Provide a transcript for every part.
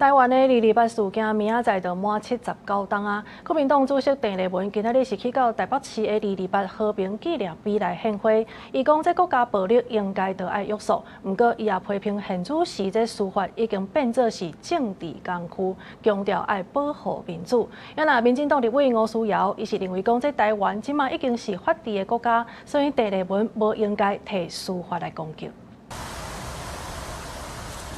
台湾的228事件明仔载就满79天啊！国民党主席郑丽文今仔日是去到台北市的228和平纪念碑来献花。伊讲，这国家暴力应该得爱约束，不过伊也批评现主时这司法已经变作是政治工具，强调爱保护民主。那民进党立委吴思瑶，伊是认为讲，这台湾即马已经是法治的国家，所以郑丽文无应该摕司法来攻击。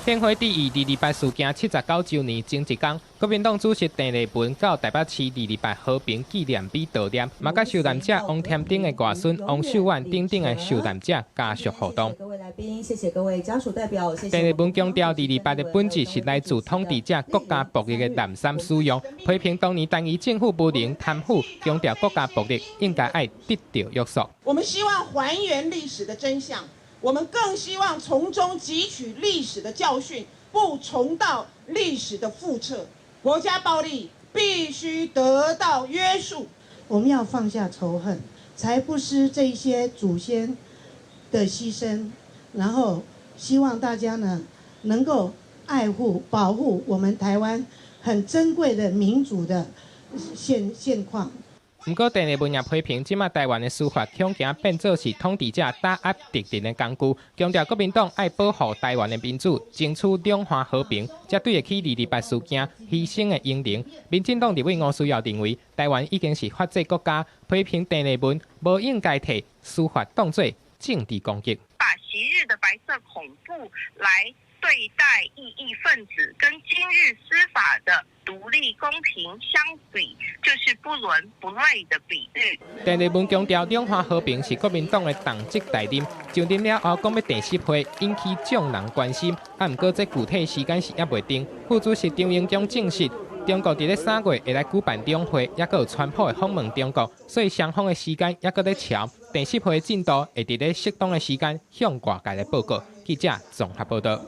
献花致意228事件79周年前一天，国民党主席郑丽文到台北市228和平纪念碑悼念，嘛甲受难者王添丁的外孙王秀婉等等的受难者家属互动。各位来宾，谢谢各位家属代表，谢谢。郑丽文强调228的本质是来自统治者国家暴力的滥觞使用，批评当年单一政府不能贪腐，强调国家暴力应该爱得到约束。我们希望还原历史的真相。 我们更希望从中汲取历史的教训，不重蹈历史的覆辙。国家暴力必须得到约束。我们要放下仇恨，才不失这一些祖先的牺牲。然后希望大家呢能够爱护、保护我们台湾很珍贵的民主的现况。 不过，郑丽文也批评，即马台湾的司法恐惊变作是统治者打压敌人的工具，强调国民党爱保护台湾的民主，争取两岸和平，才对得起228事件牺牲的英灵。民进党立委吴思瑶认为，台湾已经是法治国家，批评郑丽文无应该摕司法当作政治攻击，把昔日的白色恐怖来对待异议分子，跟今日司法的 独立公平相比，就是不伦不类的比喻。郑丽文强调，两岸和平是国民党的党职大任，上任了后讲要第10回，引起众人关心。不过这具体时间是还未定。副主席张英江证实，中国伫咧3月会来举办两会，也佫有川普的访问中国，所以双方的时间也佫咧调。第10回的进度会伫咧适当的时间向外界来报告。记者综合报道。